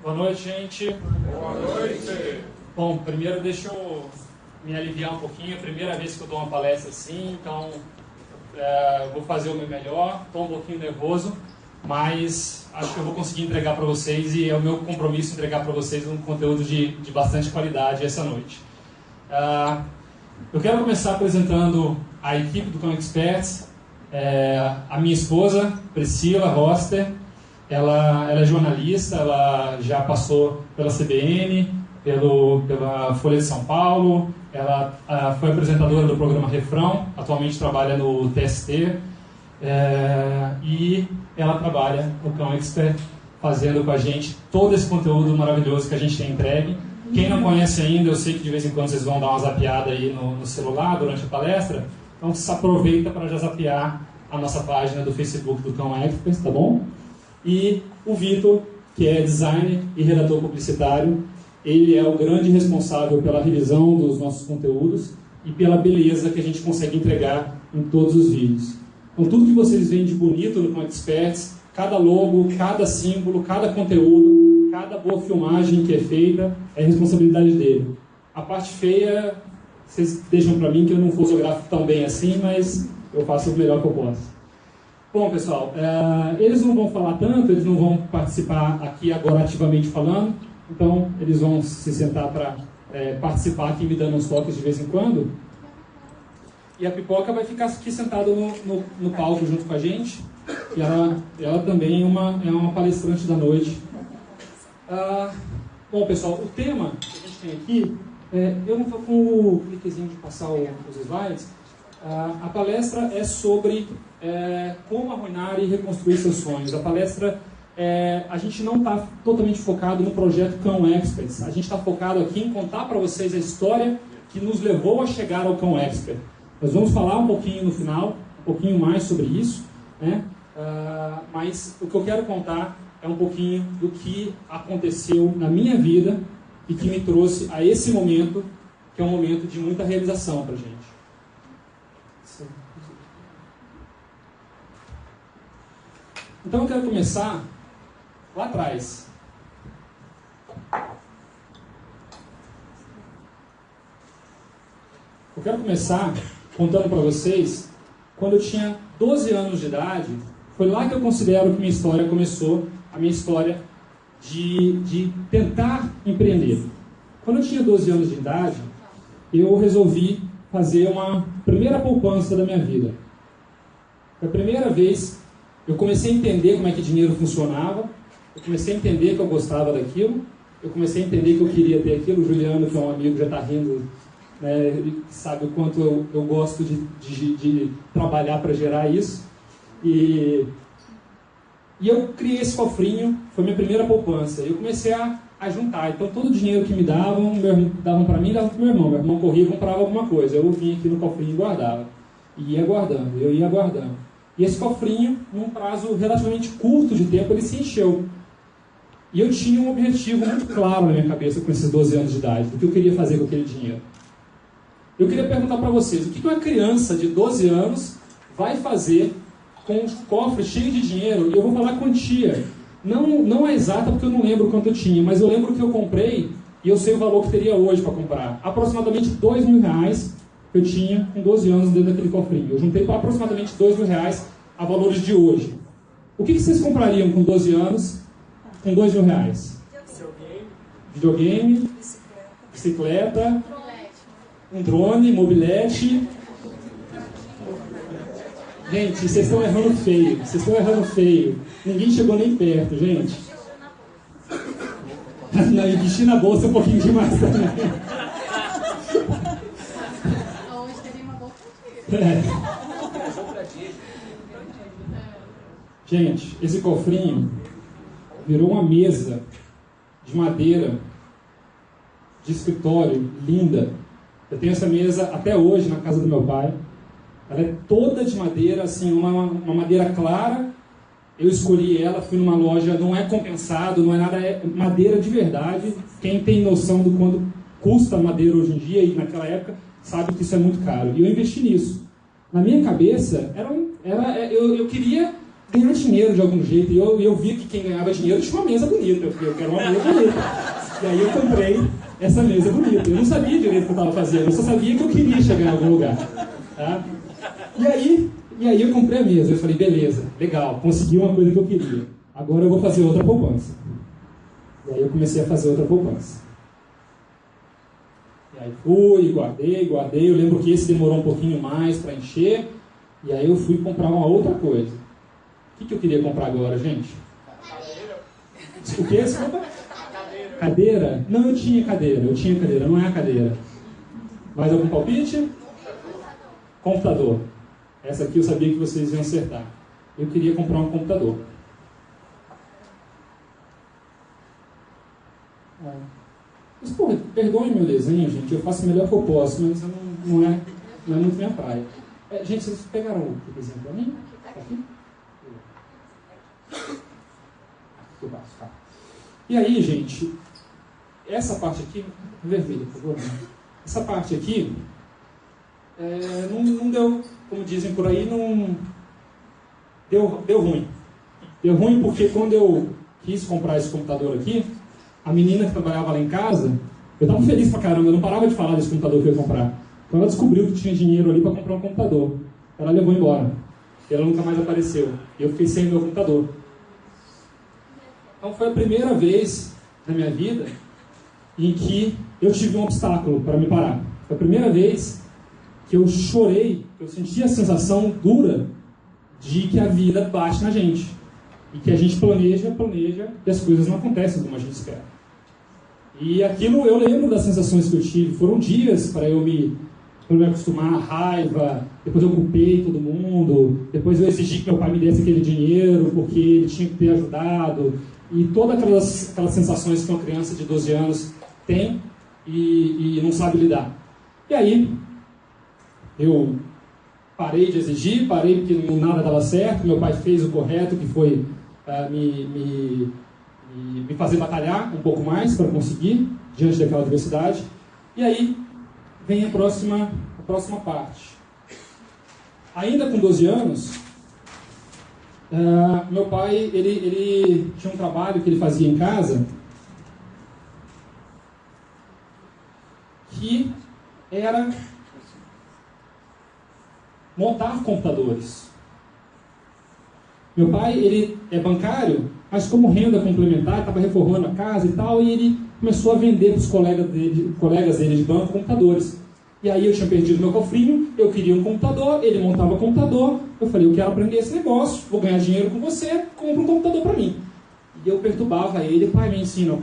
Boa noite, gente. Boa noite. Bom, primeiro deixa eu me aliviar um pouquinho. É a primeira vez que eu dou uma palestra assim, então vou fazer o meu melhor. Estou um pouquinho nervoso, mas acho que eu vou conseguir entregar para vocês e é o meu compromisso entregar para vocês um conteúdo de bastante qualidade essa noite. Eu quero começar apresentando a equipe do Cão Experts. A minha esposa, Priscila Roster. Ela é jornalista, ela já passou pela CBN, pela Folha de São Paulo, ela foi apresentadora do programa Refrão, atualmente trabalha no TST, e ela trabalha no Cão Expert, fazendo com a gente todo esse conteúdo maravilhoso que a gente tem entregue. Quem não conhece ainda, eu sei que de vez em quando vocês vão dar uma zapeada aí no celular durante a palestra, então se aproveita para já zapear a nossa página do Facebook do Cão Expert, tá bom? E o Vitor, que é designer e redator publicitário, ele é o grande responsável pela revisão dos nossos conteúdos e pela beleza que a gente consegue entregar em todos os vídeos. Então tudo que vocês veem de bonito no Cão Experts, cada logo, cada símbolo, cada conteúdo, cada boa filmagem que é feita, é responsabilidade dele. A parte feia, vocês deixam para mim que eu não fotografo tão bem assim, mas eu faço o melhor que eu posso. Bom, pessoal, eles não vão falar tanto, eles não vão participar aqui agora ativamente falando, então eles vão se sentar para participar aqui me dando uns toques de vez em quando. E a Pipoca vai ficar aqui sentada no palco junto com a gente, e ela também é uma palestrante da noite. Bom, pessoal, o tema que a gente tem aqui, eu não vou com o cliquezinho de passar os slides. A palestra é sobre como arruinar e reconstruir seus sonhos. A palestra, a gente não está totalmente focado no projeto Cão Experts. A gente está focado aqui em contar para vocês a história que nos levou a chegar ao Cão Expert. Nós vamos falar um pouquinho no final, um pouquinho mais sobre isso, né? Mas o que eu quero contar é um pouquinho do que aconteceu na minha vida e que me trouxe a esse momento, que é um momento de muita realização para a gente. Então eu quero começar lá atrás. Eu quero começar contando para vocês, quando eu tinha 12 anos de idade, foi lá que eu considero que minha história começou, a minha história de tentar empreender. Quando eu tinha 12 anos de idade, eu resolvi fazer uma primeira poupança da minha vida. Foi a primeira vez eu comecei a entender como é que dinheiro funcionava, eu comecei a entender que eu gostava daquilo, eu comecei a entender que eu queria ter aquilo. O Juliano, que é um amigo, já está rindo, né, ele sabe o quanto eu gosto de trabalhar para gerar isso. E eu criei esse cofrinho, foi minha primeira poupança. Eu comecei a juntar, então todo o dinheiro que me davam para mim, dava para o meu irmão. Meu irmão corria e comprava alguma coisa, eu vinha aqui no cofrinho e guardava. E ia guardando, eu ia guardando. E esse cofrinho, num prazo relativamente curto de tempo, ele se encheu. E eu tinha um objetivo muito claro na minha cabeça com esses 12 anos de idade, do que eu queria fazer com aquele dinheiro. Eu queria perguntar para vocês, o que uma criança de 12 anos vai fazer com um cofre cheio de dinheiro? E eu vou falar quantia. Não é exata porque eu não lembro quanto eu tinha, mas eu lembro que eu comprei e eu sei o valor que teria hoje para comprar. Aproximadamente R$2.000 eu tinha com 12 anos dentro daquele cofrinho. Eu juntei para aproximadamente R$2.000 a valores de hoje. O que vocês comprariam com 12 anos com R$2.000? Videogame, bicicleta, um drone, mobilete. Gente, vocês estão errando feio. Vocês estão errando feio. Ninguém chegou nem perto, gente. Não, investir na bolsa é um pouquinho demais também. Gente, esse cofrinho virou uma mesa de madeira de escritório linda. Eu tenho essa mesa até hoje na casa do meu pai. Ela é toda de madeira, assim, uma madeira clara. Eu escolhi ela, fui numa loja, não é compensado, não é nada, é madeira de verdade. Quem tem noção do quanto custa a madeira hoje em dia e naquela época sabe que isso é muito caro. E eu investi nisso. Na minha cabeça, eu queria ganhar dinheiro de algum jeito. E eu vi que quem ganhava dinheiro tinha uma mesa bonita. Eu quero uma mesa bonita. E aí eu comprei essa mesa bonita. Eu não sabia direito o que eu estava fazendo, eu só sabia que eu queria chegar em algum lugar. Tá? E aí eu comprei a mesa. Eu falei, beleza, legal, consegui uma coisa que eu queria. Agora eu vou fazer outra poupança. E aí eu comecei a fazer outra poupança. E aí fui, guardei. Eu lembro que esse demorou um pouquinho mais para encher. E aí eu fui comprar uma outra coisa. O que eu queria comprar agora, gente? Cadeira. O que? Desculpa? Cadeira? Não, eu tinha cadeira, não é a cadeira. Mais algum palpite? Computador. Essa aqui eu sabia que vocês iam acertar. Eu queria comprar um computador. Mas, porra, perdoem meu desenho, gente. Eu faço o melhor que eu posso, mas não é muito minha praia. Gente, vocês pegaram o desenho pra mim? Aqui? Aqui embaixo, tá. E aí, gente, essa parte aqui, vermelha, por favor. Essa parte aqui, não deu, como dizem por aí, não deu ruim. Deu ruim porque quando eu quis comprar esse computador aqui, a menina que trabalhava lá em casa, eu estava feliz pra caramba, eu não parava de falar desse computador que eu ia comprar. Então ela descobriu que tinha dinheiro ali para comprar um computador. Ela levou embora. E ela nunca mais apareceu. E eu fiquei sem meu computador. Então foi a primeira vez na minha vida em que eu tive um obstáculo para me parar. Foi a primeira vez que eu chorei, que eu senti a sensação dura de que a vida bate na gente. E que a gente planeja e as coisas não acontecem como a gente espera. E aquilo eu lembro das sensações que eu tive. Foram dias para eu me acostumar, a raiva, depois eu culpei todo mundo, depois eu exigi que meu pai me desse aquele dinheiro porque ele tinha que ter ajudado. E todas aquelas sensações que uma criança de 12 anos tem e não sabe lidar. E aí, eu parei de exigir, parei porque nada dava certo, meu pai fez o correto, que foi me fazer batalhar um pouco mais para conseguir, diante daquela adversidade. E aí, vem a próxima parte. Ainda com 12 anos, meu pai, ele tinha um trabalho que ele fazia em casa que era montar computadores. Meu pai, ele é bancário, mas como renda complementar, estava reformando a casa e tal, e ele começou a vender para os colegas dele de banco computadores. E aí eu tinha perdido meu cofrinho, eu queria um computador, ele montava computador, eu falei, eu quero aprender esse negócio, vou ganhar dinheiro com você, compra um computador para mim. E eu perturbava ele, pai me ensina,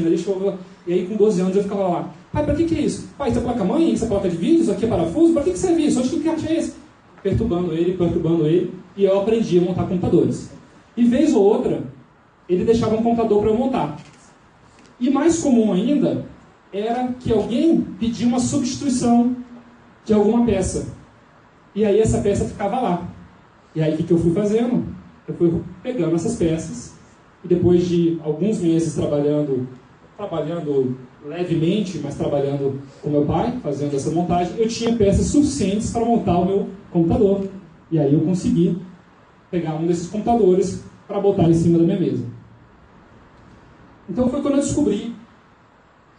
deixa eu ver. E aí com 12 anos eu ficava lá, pai, para que é isso? Pai, isso é placa-mãe, isso é placa de vídeo, isso aqui é parafuso, para que serve isso? Onde que encaixe é esse? Perturbando ele, e eu aprendi a montar computadores. E vez ou outra, ele deixava um computador para eu montar. E mais comum ainda, era que alguém pedia uma substituição de alguma peça. E aí essa peça ficava lá. E aí o que eu fui fazendo? Eu fui pegando essas peças, e depois de alguns meses trabalhando levemente, mas trabalhando com meu pai, fazendo essa montagem, eu tinha peças suficientes para montar o meu computador. E aí eu consegui pegar um desses computadores para botar em cima da minha mesa. Então foi quando eu descobri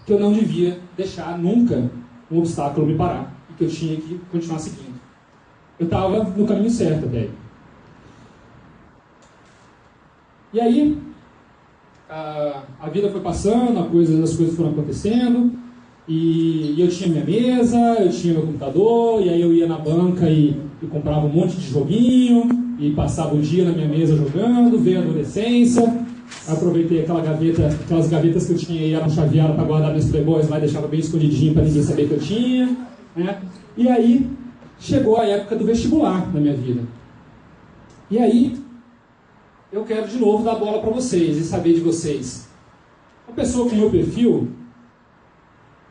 que eu não devia deixar nunca um obstáculo me parar e que eu tinha que continuar seguindo. Eu estava no caminho certo até aí. E aí, a vida foi passando, as coisas foram acontecendo, e eu tinha minha mesa, eu tinha meu computador, e aí eu ia na banca e comprava um monte de joguinho, e passava o dia na minha mesa jogando, veio a adolescência, aproveitei aquelas gavetas que eu tinha e eram chaveadas para guardar meus playboys lá e deixava bem escondidinho para ninguém saber que eu tinha, né? E aí chegou a época do vestibular na minha vida. E aí eu quero de novo dar bola para vocês e saber de vocês. Uma pessoa com meu perfil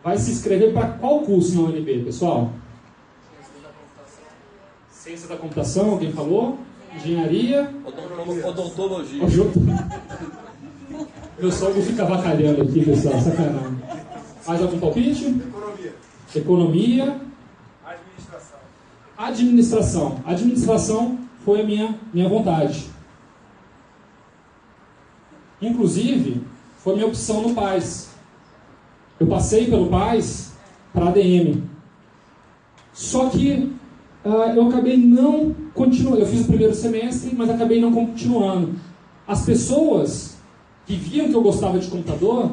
vai se inscrever para qual curso na UNB, pessoal? Ciência da computação, alguém falou? Engenharia? Odontologia. Meu sogro fica avacalhando aqui, pessoal, sacanagem. Mais algum palpite? Economia. Administração foi a minha vontade. Inclusive, foi minha opção no PAS. Eu passei pelo PAS para ADM. Só que eu acabei não continuando. Eu fiz o primeiro semestre, mas acabei não continuando. As pessoas que viam que eu gostava de computador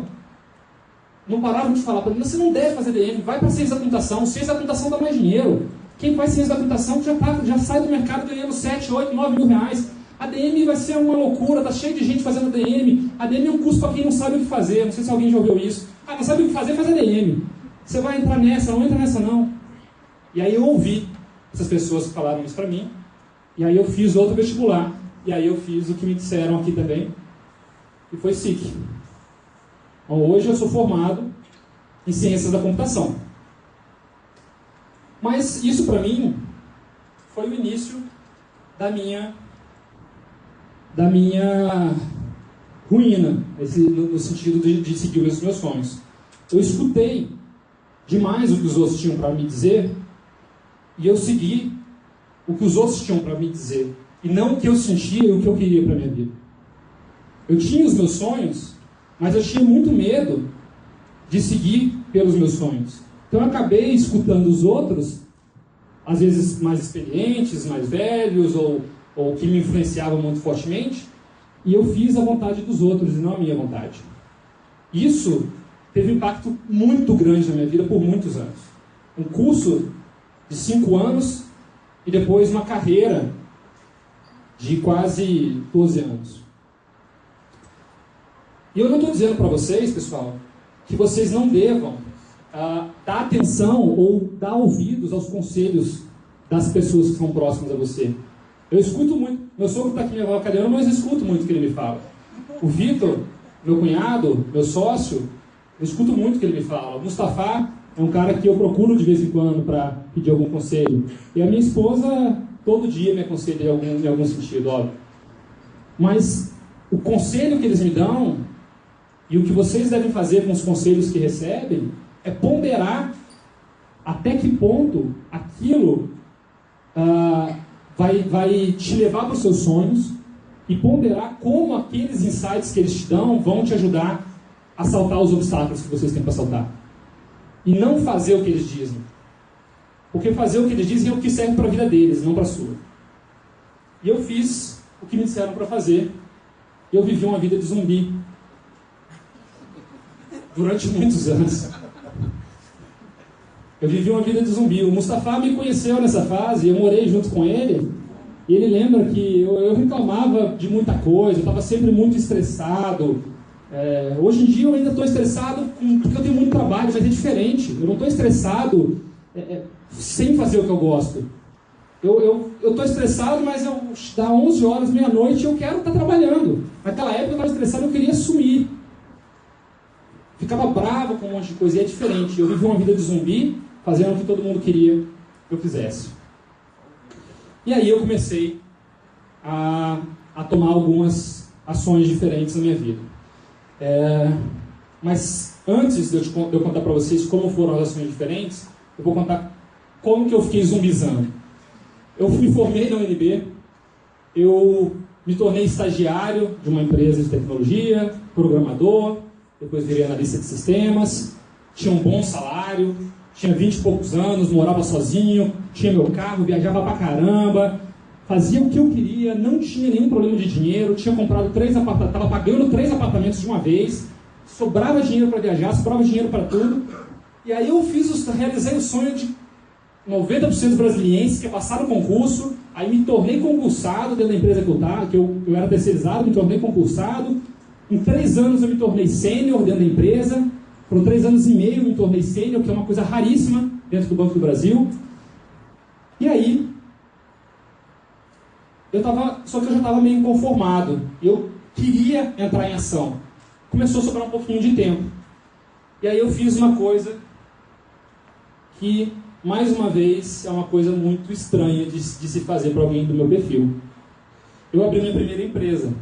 não paravam de falar para mim: você não deve fazer ADM, vai para ciência da computação. Ciência da computação dá mais dinheiro. Quem faz ciência da computação já sai do mercado ganhando 7, 8, 9 mil reais. ADM vai ser uma loucura, tá cheio de gente fazendo ADM. ADM é um curso para quem não sabe o que fazer. Não sei se alguém já ouviu isso. Não sabe o que fazer, faz ADM. Você vai entrar nessa, não entra nessa não. E aí eu ouvi essas pessoas que falaram isso para mim. E aí eu fiz outro vestibular. E aí eu fiz o que me disseram aqui também. E foi SIC. Então, hoje eu sou formado em ciências da computação. Mas isso para mim foi o início da minha ruína, no sentido de seguir os meus sonhos. Eu escutei demais o que os outros tinham para me dizer e eu segui o que os outros tinham para me dizer e não o que eu sentia e o que eu queria para minha vida. Eu tinha os meus sonhos, mas eu tinha muito medo de seguir pelos meus sonhos. Então eu acabei escutando os outros, às vezes mais experientes, mais velhos, ou que me influenciavam muito fortemente, e eu fiz a vontade dos outros e não a minha vontade. Isso teve um impacto muito grande na minha vida por muitos anos. Um curso de 5 anos e depois uma carreira de quase 12 anos. E eu não estou dizendo para vocês, pessoal, que vocês não devam dar atenção ou dar ouvidos aos conselhos das pessoas que são próximas a você. Eu escuto muito. Meu sogro está aqui me avacalhando, mas eu escuto muito o que ele me fala. O Vitor, meu cunhado, meu sócio, eu escuto muito o que ele me fala. O Mustafa é um cara que eu procuro de vez em quando para pedir algum conselho. E a minha esposa, todo dia me aconselha em algum sentido, óbvio. Mas o conselho que eles me dão e o que vocês devem fazer com os conselhos que recebem é ponderar até que ponto aquilo vai te levar para os seus sonhos e ponderar como aqueles insights que eles te dão vão te ajudar a saltar os obstáculos que vocês têm para saltar. E não fazer o que eles dizem. Porque fazer o que eles dizem é o que serve para a vida deles, não para a sua. E eu fiz o que me disseram para fazer. Eu vivi uma vida de zumbi. Durante muitos anos. Eu vivi uma vida de zumbi. O Mustafa me conheceu nessa fase, eu morei junto com ele, e ele lembra que eu reclamava de muita coisa, eu estava sempre muito estressado. Hoje em dia eu ainda estou estressado porque eu tenho muito trabalho, mas é diferente. Eu não estou estressado sem fazer o que eu gosto. Eu estou estressado, mas dá 11 horas, meia-noite, eu quero estar trabalhando. Naquela época eu estava estressado, eu queria sumir. Ficava bravo com um monte de coisa, e é diferente. Eu vivi uma vida de zumbi, fazendo o que todo mundo queria que eu fizesse. E aí eu comecei a tomar algumas ações diferentes na minha vida. Mas antes de eu contar para vocês como foram as ações diferentes, eu vou contar como que eu fiquei zumbizando. Eu me formei na UNB, eu me tornei estagiário de uma empresa de tecnologia, programador, depois virei analista de sistemas, tinha um bom salário, tinha 20 e poucos anos, morava sozinho, tinha meu carro, viajava pra caramba, fazia o que eu queria, não tinha nenhum problema de dinheiro, tinha comprado 3 apartamentos, estava pagando 3 apartamentos de uma vez, sobrava dinheiro para viajar, sobrava dinheiro para tudo. E aí eu realizei o sonho de 90% dos brasilienses que passaram no concurso, aí me tornei concursado dentro da empresa que eu estava, que eu era terceirizado, me tornei concursado. Em 3 anos eu me tornei sênior dentro da empresa. Por 3 anos e meio eu me tornei sênior, que é uma coisa raríssima dentro do Banco do Brasil. E aí, só que eu já estava meio inconformado. Eu queria entrar em ação. Começou a sobrar um pouquinho de tempo. E aí eu fiz uma coisa que, mais uma vez, é uma coisa muito estranha de se fazer para alguém do meu perfil. Eu abri minha primeira empresa.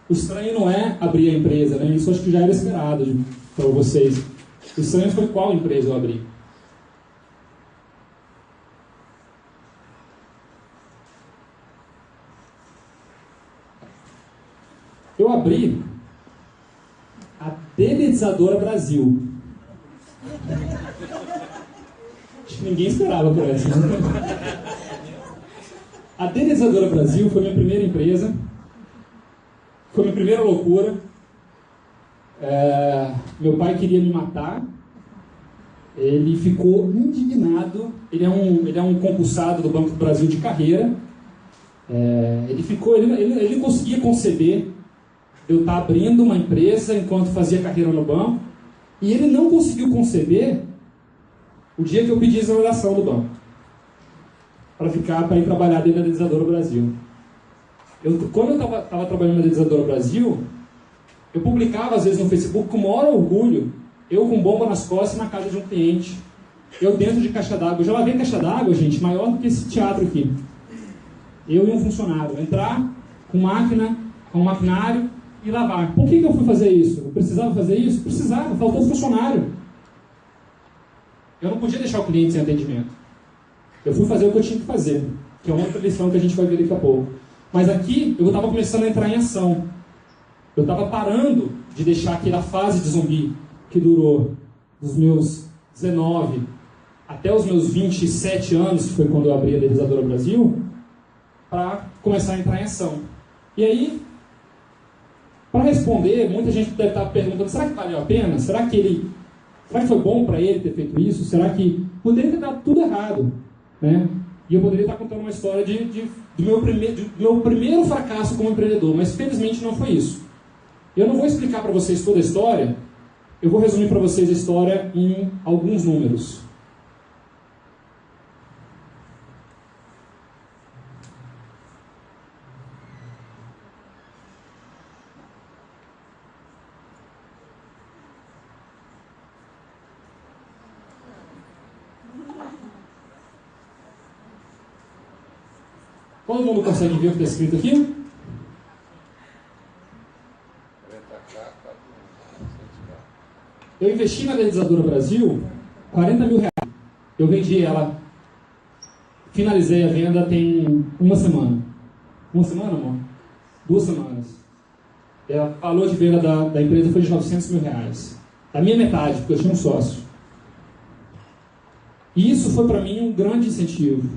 O estranho não é abrir a empresa, né? Isso acho que já era esperado para vocês. O estranho foi qual empresa eu abri. abri a Dedetizadora Brasil. Acho que ninguém esperava por essa. A Dedetizadora Brasil foi minha primeira empresa, foi minha primeira loucura. Meu pai queria me matar, ele ficou indignado. Ele é um concursado do Banco do Brasil de carreira. Ele não conseguia conceber eu estar abrindo uma empresa enquanto fazia carreira no banco, e ele não conseguiu conceber o dia que eu pedi exoneração do banco para ir trabalhar dentro da Dedetizadora Brasil. Quando eu estava trabalhando na Dedetizadora Brasil, eu publicava às vezes no Facebook com o maior orgulho, eu com bomba nas costas na casa de um cliente, eu dentro de caixa d'água. Eu já lavei caixa d'água, gente, maior do que esse teatro aqui. Eu e um funcionário entrar com máquina, com maquinário e lavar. Por que eu fui fazer isso? Eu precisava fazer isso? Precisava, faltou funcionário. Eu não podia deixar o cliente sem atendimento. Eu fui fazer o que eu tinha que fazer, que é uma outra lição que a gente vai ver daqui a pouco. Mas aqui eu estava começando a entrar em ação. Eu estava parando de deixar aquela fase de zumbi que durou dos meus 19 até os meus 27 anos, que foi quando eu abri a Dedetizadora Brasil, para começar a entrar em ação. E aí, para responder, muita gente deve estar perguntando, será que valeu a pena? Será que foi bom para ele ter feito isso? Será que poderia ter dado tudo errado? Né? E eu poderia estar contando uma história do meu primeiro fracasso como empreendedor, mas felizmente não foi isso. Eu não vou explicar para vocês toda a história, eu vou resumir para vocês a história em alguns números. Todo mundo consegue ver o que está escrito aqui? Eu investi na Dedetizadora Brasil 40 mil reais. Eu vendi ela, finalizei a venda tem uma semana. Uma semana, amor? 2 semanas. O valor de venda da empresa foi de 900 mil reais. Da minha metade, porque eu tinha um sócio. E isso foi para mim um grande incentivo.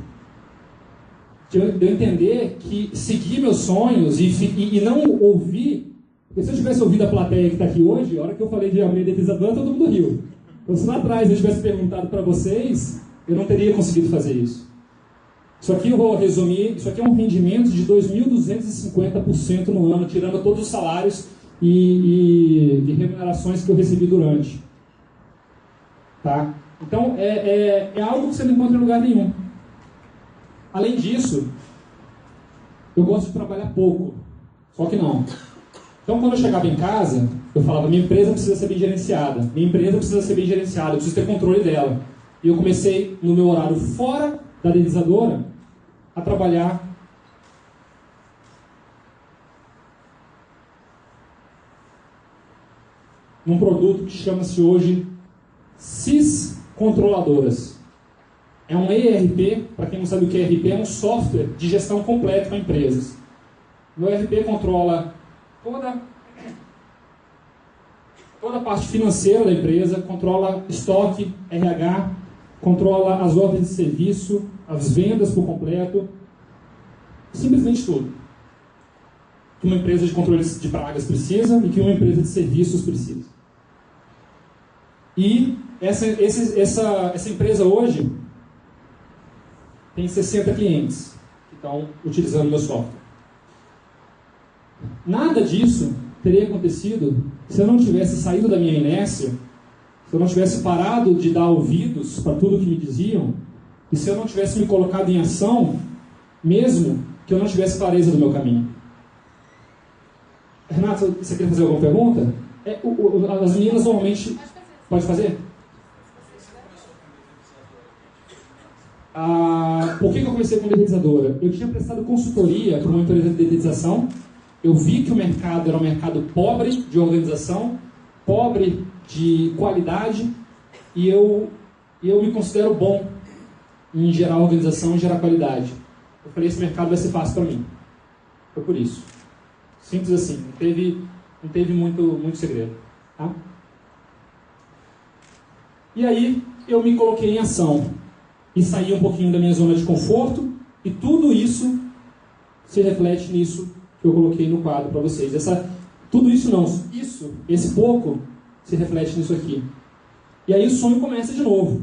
De eu entender que seguir meus sonhos e não ouvir. Porque se eu tivesse ouvido a plateia que está aqui hoje, a hora que eu falei de abrir a Dedetizadora, todo mundo riu. Então, se lá atrás eu tivesse perguntado para vocês, eu não teria conseguido fazer isso. Isso aqui eu vou resumir, isso aqui é um rendimento de 2.250% no ano, tirando todos os salários e remunerações que eu recebi durante. Tá? Então, é algo que você não encontra em lugar nenhum. Além disso, eu gosto de trabalhar pouco, só que não. Então, quando eu chegava em casa, eu falava, minha empresa precisa ser bem gerenciada, minha empresa precisa ser bem gerenciada, eu preciso ter controle dela. E eu comecei, no meu horário fora da Dedetizadora, a trabalhar num produto que chama-se hoje CIS Controladoras. É um ERP, para quem não sabe o que é ERP, é um software de gestão completo para empresas. O ERP controla toda a parte financeira da empresa, controla estoque, RH, controla as ordens de serviço, as vendas por completo, simplesmente tudo. Que uma empresa de controle de pragas precisa e que uma empresa de serviços precisa. E essa empresa hoje tem 60 clientes que estão utilizando o meu software. Nada disso teria acontecido se eu não tivesse saído da minha inércia, se eu não tivesse parado de dar ouvidos para tudo que me diziam, e se eu não tivesse me colocado em ação, mesmo que eu não tivesse clareza do meu caminho. Renato, você quer fazer alguma pergunta? As meninas normalmente... Pode fazer? Por que eu comecei com dedetizadora? Eu tinha prestado consultoria para uma empresa de dedetização. Eu vi que o mercado era um mercado pobre de organização, pobre de qualidade, e eu me considero bom em gerar organização e gerar qualidade. Eu falei, esse mercado vai ser fácil para mim. Foi por isso. Simples assim. Não teve Não teve muito segredo. Tá? E aí eu me coloquei em ação e saí um pouquinho da minha zona de conforto, e tudo isso se reflete nisso que eu coloquei no quadro para vocês. Tudo isso não, esse pouco se reflete nisso aqui. E aí o sonho começa de novo.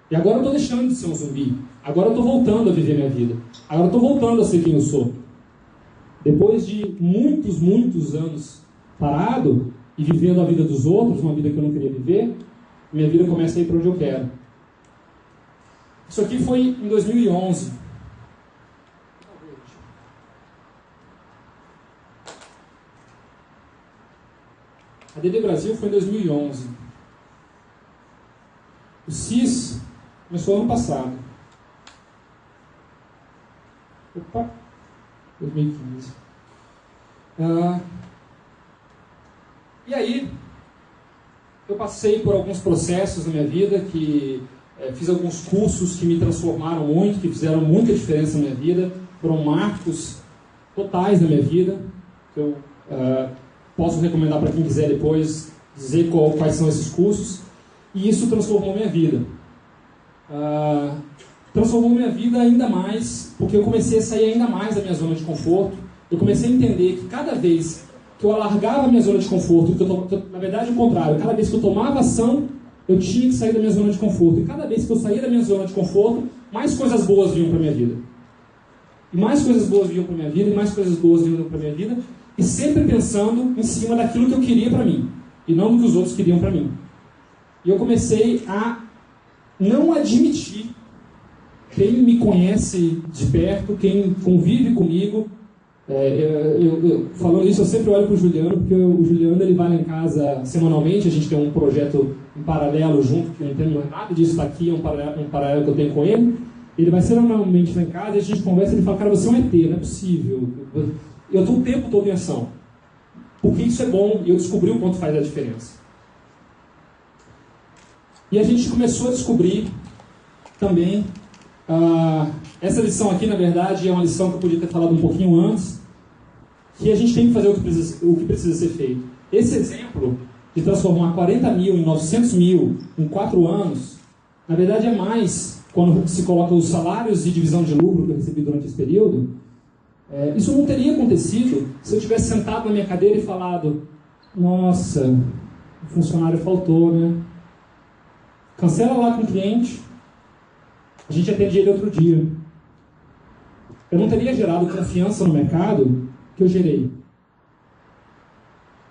E agora eu estou deixando de ser um zumbi. Agora eu estou voltando a viver minha vida. Agora eu estou voltando a ser quem eu sou. Depois de muitos anos parado e vivendo a vida dos outros, uma vida que eu não queria viver, minha vida começa a ir para onde eu quero. Isso aqui foi em 2011. A DD Brasil foi em 2011. O CIS começou ano passado. 2015. E aí, eu passei por alguns processos na minha vida, fiz alguns cursos que me transformaram muito, que fizeram muita diferença na minha vida, foram marcos totais na minha vida, que eu posso recomendar para quem quiser depois, dizer quais são esses cursos, e isso transformou minha vida. Transformou minha vida ainda mais, porque eu comecei a sair ainda mais da minha zona de conforto. Eu comecei a entender que cada vez que eu alargava a minha zona de conforto, na verdade o contrário, cada vez que eu tomava ação, eu tinha que sair da minha zona de conforto. E cada vez que eu saía da minha zona de conforto, mais coisas boas vinham para minha vida. E mais coisas boas vinham para minha vida, e mais coisas boas vinham para minha vida, e sempre pensando em cima daquilo que eu queria para mim, e não do que os outros queriam para mim. E eu comecei a não admitir. Quem me conhece de perto, quem convive comigo, falando isso, eu sempre olho para o Juliano, porque o Juliano ele vai lá em casa semanalmente, a gente tem um projeto em paralelo junto, que não tem nada disso está aqui, é um paralelo que eu tenho com ele. Ele vai semanalmente lá em casa e a gente conversa e ele fala, cara, você é um ET, não é possível. Eu estou o tempo todo em ação. Porque isso é bom, e eu descobri o quanto faz a diferença. E a gente começou a descobrir também, essa lição aqui, na verdade, é uma lição que eu podia ter falado um pouquinho antes, que a gente tem que fazer o que precisa ser feito. Esse exemplo de transformar 40 mil em 900 mil em 4 anos, na verdade é mais quando se coloca os salários e divisão de lucro que eu recebi durante esse período. Isso não teria acontecido se eu tivesse sentado na minha cadeira e falado, nossa, o funcionário faltou, né? Cancela lá com o cliente, a gente atende ele outro dia. Eu não teria gerado confiança no mercado que eu gerei.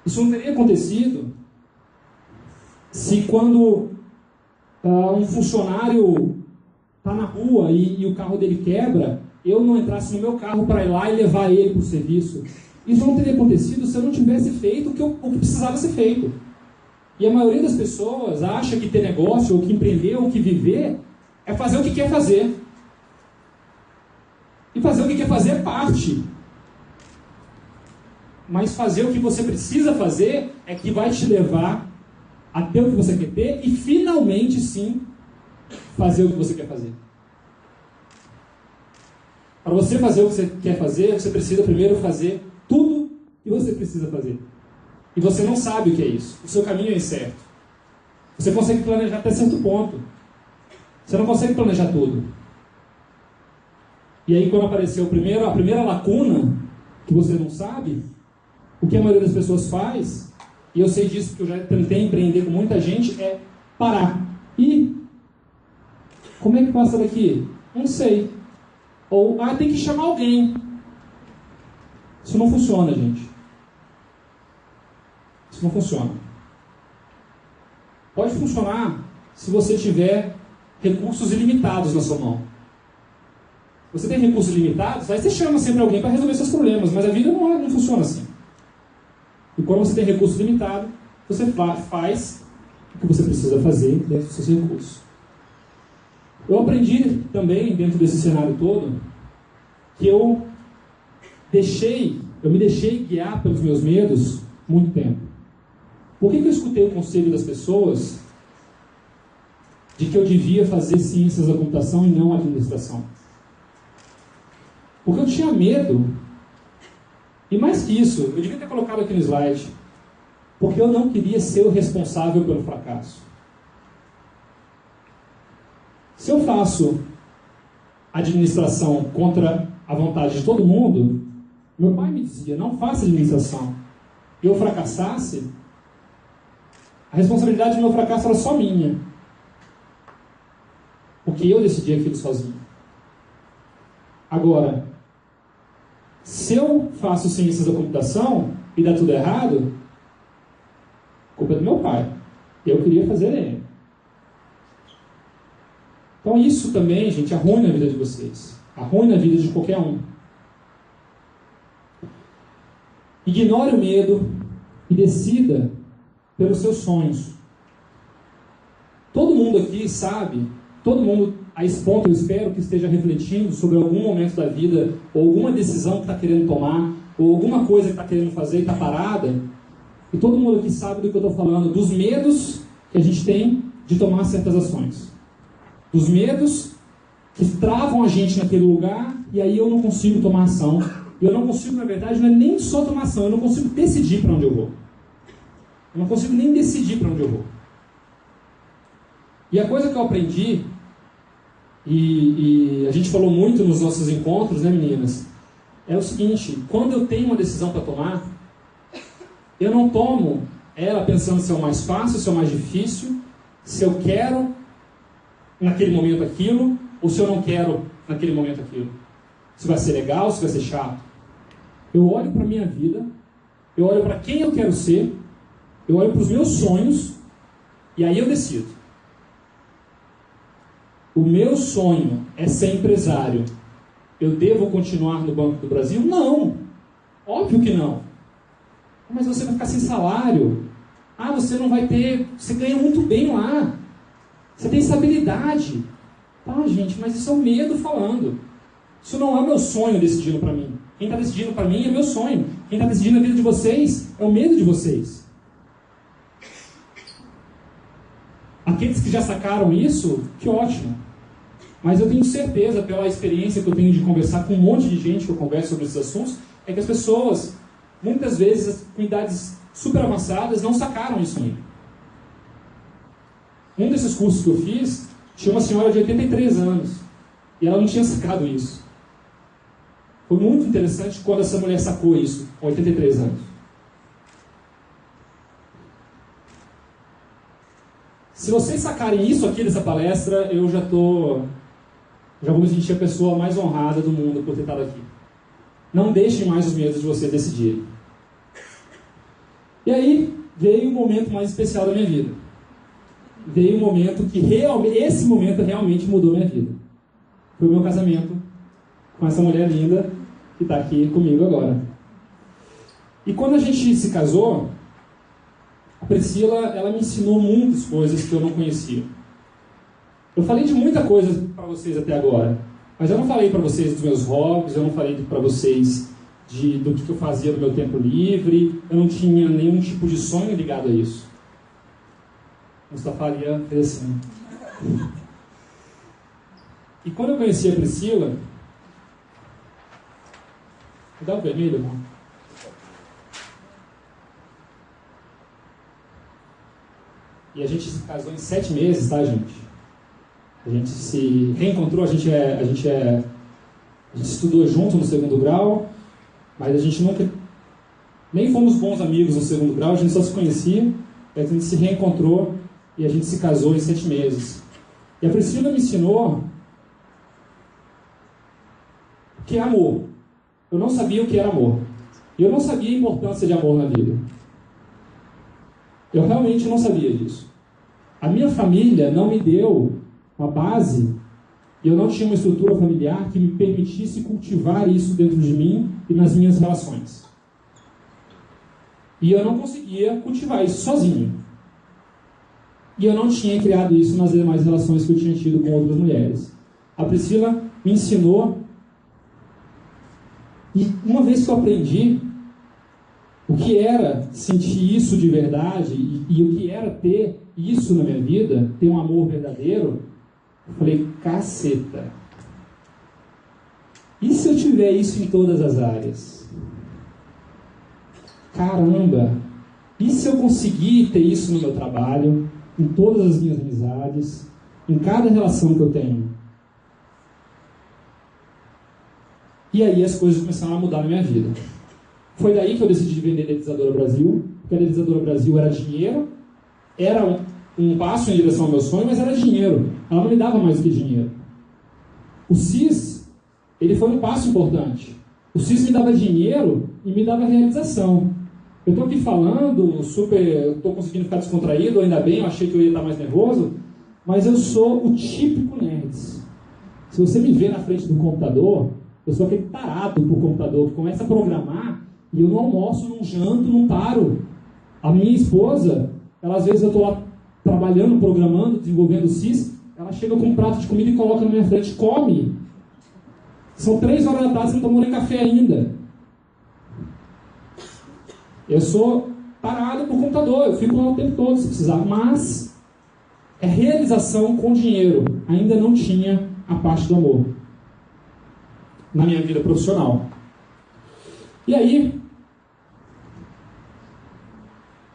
Isso não teria acontecido se quando um funcionário está na rua e o carro dele quebra, eu não entrasse no meu carro para ir lá e levar ele para o serviço. Isso não teria acontecido se eu não tivesse feito o que precisava ser feito. E a maioria das pessoas acha que ter negócio, ou que empreender, ou que viver, é fazer o que quer fazer. E fazer o que quer fazer é parte. Mas fazer o que você precisa fazer é que vai te levar a ter o que você quer ter e finalmente, sim, fazer o que você quer fazer. Para você fazer o que você quer fazer, você precisa primeiro fazer tudo que você precisa fazer. E você não sabe o que é isso. O seu caminho é incerto. Você consegue planejar até certo ponto. Você não consegue planejar tudo. E aí, quando apareceu a primeira lacuna, que você não sabe, o que a maioria das pessoas faz, e eu sei disso porque eu já tentei empreender com muita gente, é parar. E como é que passa daqui? Não sei. Ou, tem que chamar alguém. Isso não funciona, gente. Isso não funciona. Pode funcionar se você tiver recursos ilimitados na sua mão. Você tem recursos limitados, aí você chama sempre alguém para resolver seus problemas, mas a vida não funciona assim. E quando você tem recurso limitado, você faz o que você precisa fazer dentro dos seus recursos. Eu aprendi também, dentro desse cenário todo, que eu me deixei guiar pelos meus medos muito tempo. Por que eu escutei o conselho das pessoas de que eu devia fazer ciências da computação e não administração? Porque eu tinha medo E mais que isso, eu devia ter colocado aqui no slide, porque eu não queria ser o responsável pelo fracasso. Se eu faço administração contra a vontade de todo mundo, meu pai me dizia, não faça administração, e eu fracassasse, a responsabilidade do meu fracasso era só minha. Porque eu decidi aquilo sozinho. Agora, se eu faço ciências da computação e dá tudo errado, a culpa é do meu pai. Eu queria fazer ele. Então isso também, gente, arruina a vida de vocês. Arruina a vida de qualquer um. Ignore o medo e decida pelos seus sonhos. Todo mundo aqui sabe, todo mundo a esse ponto eu espero que esteja refletindo sobre algum momento da vida, ou alguma decisão que está querendo tomar, ou alguma coisa que está querendo fazer e está parada. E todo mundo aqui sabe do que eu estou falando, dos medos que a gente tem de tomar certas ações. Dos medos que travam a gente naquele lugar, e aí eu não consigo tomar ação. E eu não consigo, na verdade, não é nem só tomar ação, eu não consigo decidir para onde eu vou. Eu não consigo nem decidir para onde eu vou. E a coisa que eu aprendi, e a gente falou muito nos nossos encontros, né, meninas? É o seguinte, quando eu tenho uma decisão para tomar, eu não tomo ela pensando se é o mais fácil, se é o mais difícil, se eu quero naquele momento aquilo, ou se eu não quero naquele momento aquilo. Se vai ser legal, se vai ser chato. Eu olho para a minha vida, eu olho para quem eu quero ser, eu olho para os meus sonhos, e aí eu decido. O meu sonho é ser empresário. Eu devo continuar no Banco do Brasil? Não. Óbvio que não. Mas você vai ficar sem salário. Ah, você não vai ter... Você ganha muito bem lá. Você tem estabilidade. Tá, gente, mas isso é o medo falando. Isso não é o meu sonho decidindo para mim. Quem está decidindo para mim é meu sonho. Quem está decidindo a vida de vocês é o medo de vocês. Aqueles que já sacaram isso, que ótimo. Mas eu tenho certeza, pela experiência que eu tenho de conversar com um monte de gente que eu converso sobre esses assuntos, é que as pessoas, muitas vezes, com idades super avançadas, não sacaram isso ainda. Um desses cursos que eu fiz, tinha uma senhora de 83 anos, e ela não tinha sacado isso. Foi muito interessante quando essa mulher sacou isso, com 83 anos. Se vocês sacarem isso aqui dessa palestra, eu já vou me sentir a pessoa mais honrada do mundo por ter estado aqui. Não deixem mais os medos de vocês decidirem. E aí, veio o momento mais especial da minha vida. Veio um momento que esse momento realmente mudou minha vida. Foi o meu casamento com essa mulher linda que está aqui comigo agora. E quando a gente se casou, a Priscila, ela me ensinou muitas coisas que eu não conhecia. Eu falei de muita coisa para vocês até agora, mas eu não falei para vocês dos meus hobbies, eu não falei para vocês do que eu fazia no meu tempo livre, eu não tinha nenhum tipo de sonho ligado a isso. Mustafa Alia fez assim. E quando eu conheci a Priscila... Me dá o vermelho, irmão. E a gente se casou em 7 meses, tá, gente? A gente se reencontrou, a gente estudou junto no 2º grau, mas a gente nunca... Nem fomos bons amigos no 2º grau, a gente só se conhecia, a gente se reencontrou e a gente se casou em 7 meses. E a Priscila me ensinou o que é amor. Eu não sabia o que era amor. E eu não sabia a importância de amor na vida. Eu realmente não sabia disso. A minha família não me deu uma base, e eu não tinha uma estrutura familiar que me permitisse cultivar isso dentro de mim e nas minhas relações. E eu não conseguia cultivar isso sozinho. E eu não tinha criado isso nas demais relações que eu tinha tido com outras mulheres. A Priscila me ensinou, e uma vez que eu aprendi o que era sentir isso de verdade e o que era ter isso na minha vida, ter um amor verdadeiro, eu falei, caceta. E se eu tiver isso em todas as áreas? caramba, e se eu conseguir ter isso no meu trabalho, em todas as minhas amizades, em cada relação que eu tenho? E aí as coisas começaram a mudar na minha vida. Foi daí que eu decidi vender a Dedetizadora Brasil, porque a Dedetizadora Brasil era dinheiro, era um passo em direção ao meu sonho, mas era dinheiro. Ela não me dava mais do que dinheiro. O CIS, ele foi um passo importante. O CIS me dava dinheiro e me dava realização. Eu estou aqui falando, estou conseguindo ficar descontraído, ainda bem, eu achei que eu ia estar mais nervoso, mas eu sou o típico nerd. Se você me vê na frente do computador, eu sou aquele tarado por computador que começa a programar e eu não almoço, não janto, não paro. A minha esposa, ela, às vezes eu estou lá trabalhando, programando, desenvolvendo o CIS, ela chega com um prato de comida e coloca na minha frente, come. São 3 horas da tarde, você não tomou nem café ainda. Eu sou parado por computador, eu fico lá o tempo todo se precisar, mas é realização com dinheiro. Ainda não tinha a parte do amor na minha vida profissional. E aí,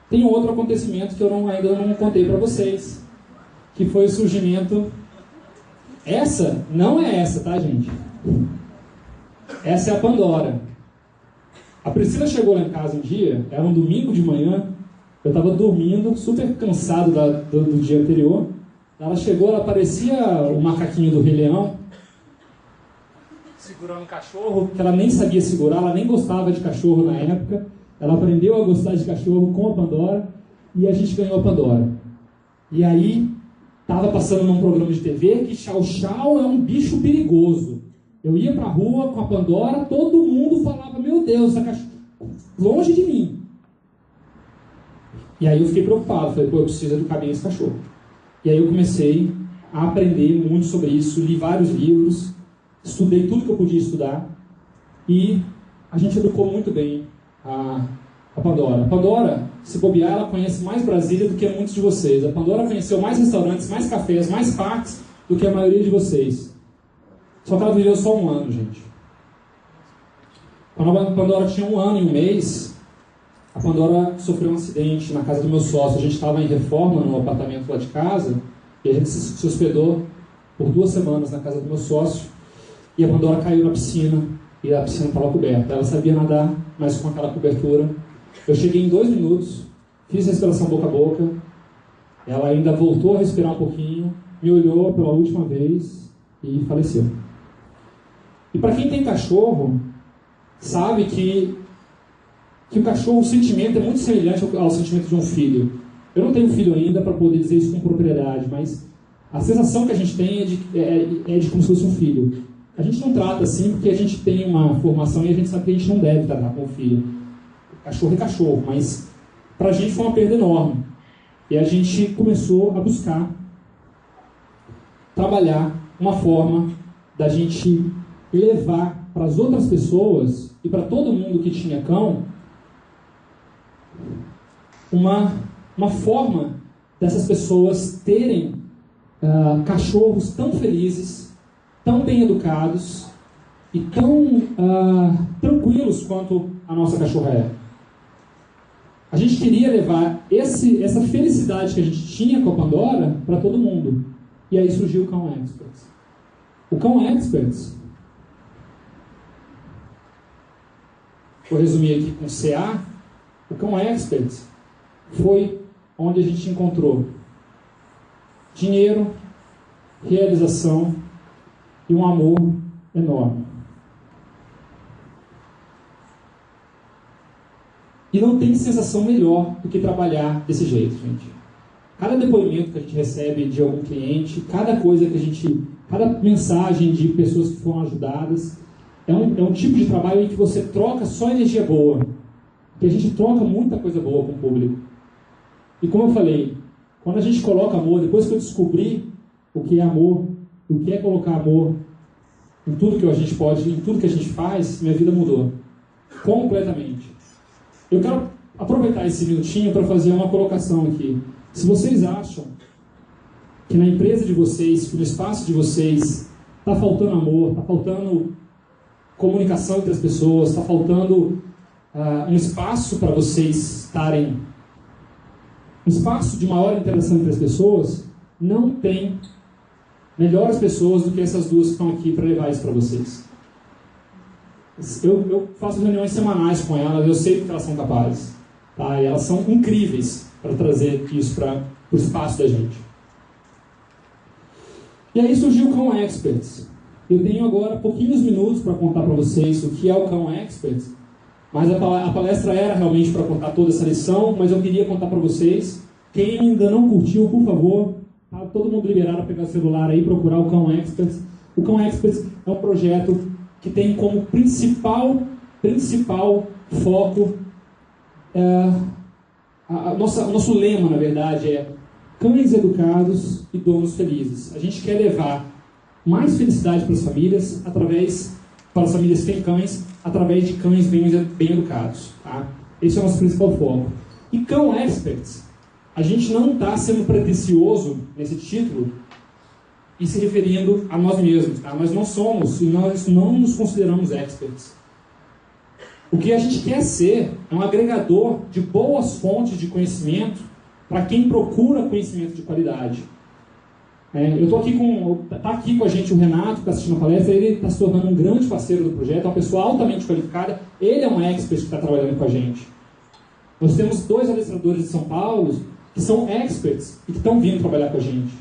tem outro acontecimento que eu ainda não contei para vocês, que foi o surgimento... Essa não é essa, tá, gente? Essa é a Pandora. A Priscila chegou lá em casa um dia, era um domingo de manhã, eu estava dormindo, super cansado do dia anterior. Ela chegou, ela parecia o macaquinho do Rei Leão, segurando um cachorro, que ela nem sabia segurar, ela nem gostava de cachorro na época. Ela aprendeu a gostar de cachorro com a Pandora e a gente ganhou a Pandora. E aí, estava passando num programa de TV que Chow Chow é um bicho perigoso. Eu ia pra rua com a Pandora, todo mundo falava, meu Deus, essa cachorro, longe de mim. E aí eu fiquei preocupado, falei, pô, eu preciso educar bem esse cachorro. E aí eu comecei a aprender muito sobre isso, li vários livros, estudei tudo que eu podia estudar e a gente educou muito bem a Pandora. A Pandora, se bobear, ela conhece mais Brasília do que muitos de vocês. A Pandora conheceu mais restaurantes, mais cafés, mais parques do que a maioria de vocês. Só que ela viveu só 1 ano, gente. Quando a Pandora tinha 1 ano e 1 mês, a Pandora sofreu um acidente na casa do meu sócio. A gente estava em reforma no apartamento lá de casa e a gente se hospedou por 2 semanas na casa do meu sócio e a Pandora caiu na piscina e a piscina estava coberta. Ela sabia nadar, mas com aquela cobertura. Eu cheguei em 2 minutos, fiz respiração boca a boca, ela ainda voltou a respirar um pouquinho, me olhou pela última vez e faleceu. E para quem tem cachorro, sabe que o cachorro, o sentimento é muito semelhante ao sentimento de um filho. Eu não tenho filho ainda para poder dizer isso com propriedade, mas a sensação que a gente tem é de como se fosse um filho. A gente não trata assim porque a gente tem uma formação e a gente sabe que a gente não deve tratar com o filho. Cachorro é cachorro, mas para a gente foi uma perda enorme. E a gente começou a buscar trabalhar uma forma da gente levar para as outras pessoas e para todo mundo que tinha cão uma forma dessas pessoas terem cachorros tão felizes, tão bem educados e tão tranquilos quanto a nossa cachorra é. A gente queria levar essa felicidade que a gente tinha com a Pandora para todo mundo. E aí surgiu o Cão Experts. O Cão Experts, vou resumir aqui com CA, o Cão Experts foi onde a gente encontrou dinheiro, realização e um amor enorme. E não tem sensação melhor do que trabalhar desse jeito, gente. Cada depoimento que a gente recebe de algum cliente, cada coisa que a gente... Cada mensagem de pessoas que foram ajudadas, é um tipo de trabalho em que você troca só energia boa. Que a gente troca muita coisa boa com o público. E como eu falei, quando a gente coloca amor, depois que eu descobri o que é amor, o que é colocar amor em tudo que a gente pode, em tudo que a gente faz, minha vida mudou. Completamente. Eu quero aproveitar esse minutinho para fazer uma colocação aqui. Se vocês acham que na empresa de vocês, que no espaço de vocês está faltando amor, está faltando comunicação entre as pessoas, está faltando um espaço para vocês estarem, um espaço de maior interação entre as pessoas, não tem melhores pessoas do que essas duas que estão aqui para levar isso para vocês. Eu faço reuniões semanais com elas, eu sei que elas são capazes. Tá? E elas são incríveis para trazer isso para o espaço da gente. E aí surgiu o Cão Experts. Eu tenho agora pouquinhos minutos para contar para vocês o que é o Cão Experts, mas a palestra era realmente para contar toda essa lição, mas eu queria contar para vocês. Quem ainda não curtiu, por favor, tá todo mundo liberado a pegar o celular aí e procurar o Cão Experts. O Cão Experts é um projeto que tem como principal foco, o nosso lema, na verdade, é cães educados e donos felizes. A gente quer levar mais felicidade para as famílias, para as famílias que têm cães, através de cães bem educados. Tá? Esse é o nosso principal foco. E Cão Experts, a gente não está sendo pretensioso nesse título e se referindo a nós mesmos. Tá? Nós não somos e nós não nos consideramos experts. O que a gente quer ser é um agregador de boas fontes de conhecimento para quem procura conhecimento de qualidade. Está aqui com a gente o Renato, que está assistindo a palestra. Ele está se tornando um grande parceiro do projeto, é uma pessoa altamente qualificada. Ele é um expert que está trabalhando com a gente. Nós temos 2 adestradores de São Paulo que são experts e que estão vindo trabalhar com a gente.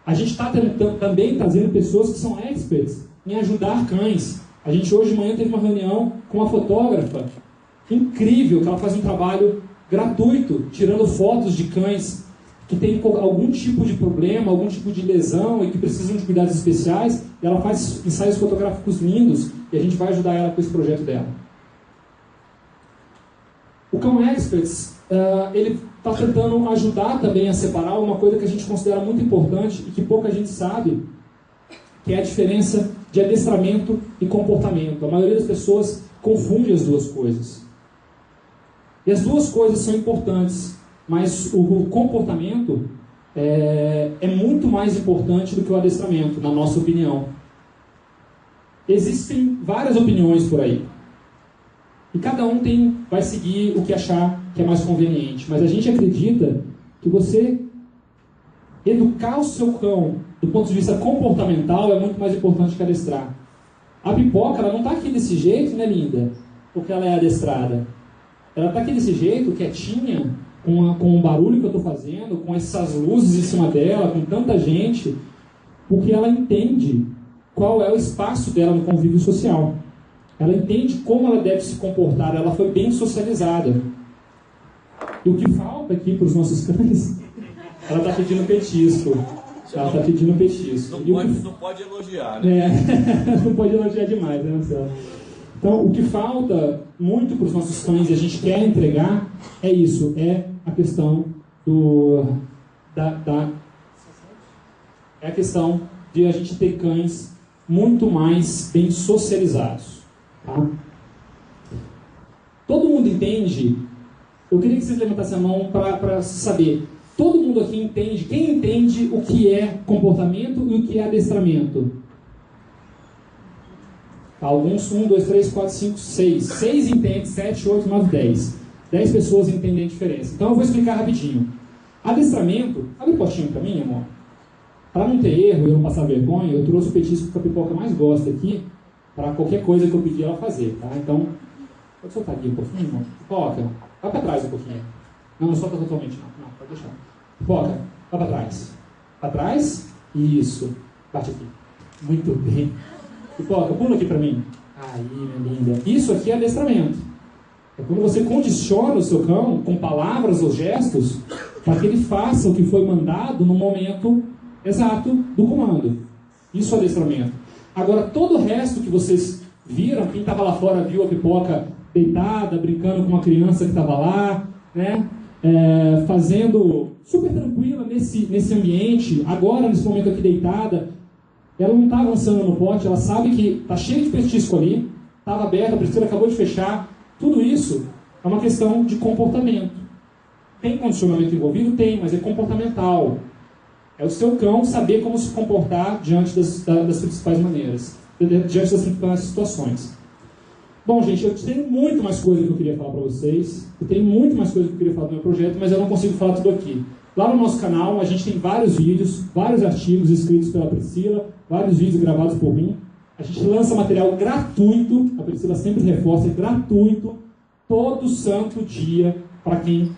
A gente está também trazendo pessoas que são experts em ajudar cães. A gente hoje de manhã teve uma reunião com uma fotógrafa incrível, que ela faz um trabalho gratuito, tirando fotos de cães que têm algum tipo de problema, algum tipo de lesão e que precisam de cuidados especiais. E ela faz ensaios fotográficos lindos e a gente vai ajudar ela com esse projeto dela. O Cão Experts, ele está tentando ajudar também a separar uma coisa que a gente considera muito importante e que pouca gente sabe, que é a diferença de adestramento e comportamento. A maioria das pessoas confunde as duas coisas. E as duas coisas são importantes, mas o comportamento é muito mais importante do que o adestramento, na nossa opinião. Existem várias opiniões por aí. E cada um vai seguir o que achar que é mais conveniente. Mas a gente acredita que você educar o seu cão do ponto de vista comportamental é muito mais importante que adestrar. A Pipoca, ela não está aqui desse jeito, né, linda? Porque ela é adestrada. Ela está aqui desse jeito, quietinha, com o barulho que eu estou fazendo, com essas luzes em cima dela, com tanta gente, porque ela entende qual é o espaço dela no convívio social. Ela entende como ela deve se comportar, ela foi bem socializada. E o que falta aqui para os nossos cães, ela está pedindo petisco. Ela está pedindo petisco. Não pode elogiar, né? Não pode elogiar demais, né, Marcelo? Então, o que falta muito para os nossos cães e a gente quer entregar é isso, é a questão é a questão de a gente ter cães muito mais bem socializados. Tá? Todo mundo entende? Eu queria que vocês levantassem a mão para saber. Todo mundo aqui entende? Quem entende o que é comportamento e o que é adestramento? Alguns, 1, 2, 3, 4, 5, 6. 6 entendem, 7, 8, 9, 10. 10 pessoas entendem a diferença. Então eu vou explicar rapidinho. Adestramento, abre o potinho para mim, amor. Para não ter erro e eu não passar vergonha, eu trouxe o petisco que a Pipoca mais gosta aqui, para qualquer coisa que eu pedir ela fazer, tá? Então, pode soltar aqui um pouquinho, amor? Pipoca, vai para trás um pouquinho. Não solta totalmente, não. Não, pode deixar. Pipoca, vai para trás. Para trás? Isso. Bate aqui. Muito bem. Pipoca, pula aqui para mim. Aí, minha linda. Isso aqui é adestramento. É quando você condiciona o seu cão com palavras ou gestos para que ele faça o que foi mandado no momento exato do comando. Isso é adestramento. Agora, todo o resto que vocês viram, quem estava lá fora viu a Pipoca deitada, brincando com uma criança que estava lá, né? Fazendo super tranquila nesse ambiente, agora, nesse momento aqui deitada, ela não está avançando no pote, ela sabe que está cheio de petisco ali, estava aberto, a Priscila acabou de fechar. Tudo isso é uma questão de comportamento. Tem condicionamento envolvido? Tem, mas é comportamental. É o seu cão saber como se comportar diante das principais maneiras, diante das principais situações. Bom, gente, eu tenho muito mais coisa que eu queria falar para vocês. Eu tenho muito mais coisa que eu queria falar do meu projeto, mas eu não consigo falar tudo aqui. Lá no nosso canal, a gente tem vários vídeos, vários artigos escritos pela Priscila, vários vídeos gravados por mim. A gente lança material gratuito, a Priscila sempre reforça, é gratuito, todo santo dia, para quem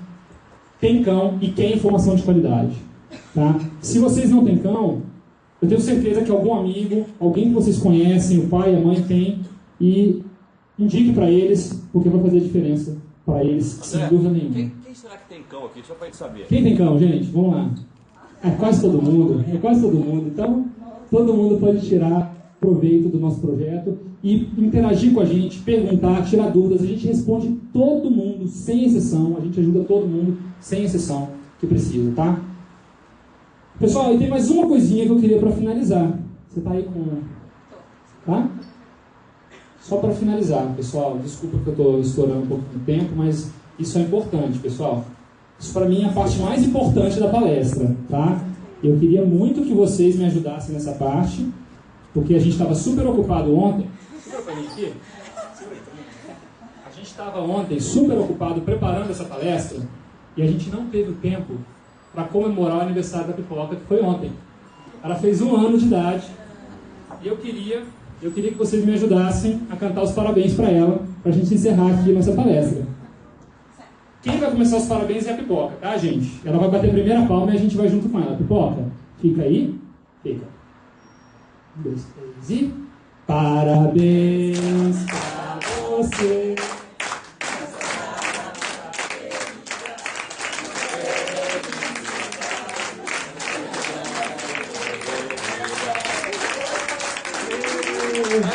tem cão e quer informação de qualidade. Tá? Se vocês não têm cão, eu tenho certeza que algum amigo, alguém que vocês conhecem, o pai, a mãe tem, e indique para eles, porque vai fazer diferença para eles, sem dúvida nenhuma. Quem será que tem cão aqui? Só para a gente saber. Quem tem cão, gente? Vamos lá. É quase todo mundo. É quase todo mundo. Então, todo mundo pode tirar proveito do nosso projeto e interagir com a gente, perguntar, tirar dúvidas. A gente responde todo mundo, sem exceção. A gente ajuda todo mundo, sem exceção, que precisa, tá? Pessoal, e tem mais uma coisinha que eu queria para finalizar. Você tá aí com... Tá? Só para finalizar, pessoal. Desculpa que eu estou estourando um pouco do tempo, mas isso é importante, pessoal. Isso para mim é a parte mais importante da palestra, tá? Eu queria muito que vocês me ajudassem nessa parte, porque a gente estava super ocupado ontem. Segura pra mim aqui. A gente estava ontem super ocupado preparando essa palestra e a gente não teve o tempo para comemorar o aniversário da Pipoca, que foi ontem. Ela fez 1 ano de idade e eu queria que vocês me ajudassem a cantar os parabéns para ela, para a gente encerrar aqui nossa palestra. Quem vai começar os parabéns é a Pipoca, tá, gente? Ela vai bater a primeira palma e a gente vai junto com ela. Pipoca, fica aí? Fica. 1, 2, 3 e... Parabéns pra você.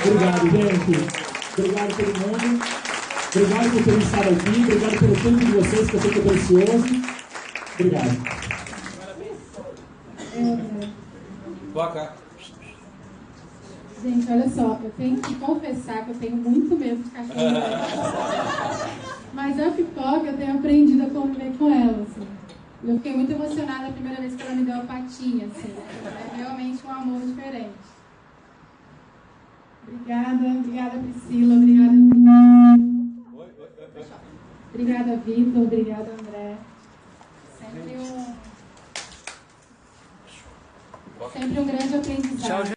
Obrigado, gente. Obrigado a todo mundo. Obrigado por terem estado aqui. Obrigado pelo tempo de vocês, que eu sei que é precioso. Obrigado. Boca. Gente, olha só, eu tenho que confessar que eu tenho muito medo de cachorro. Mas a Pipoca, eu tenho aprendido a conviver com ela, assim. Eu fiquei muito emocionada a primeira vez que ela me deu a patinha, assim. É realmente um amor diferente. Obrigada Priscila, obrigada Vitor, obrigada André. Sempre um grande aprendizado.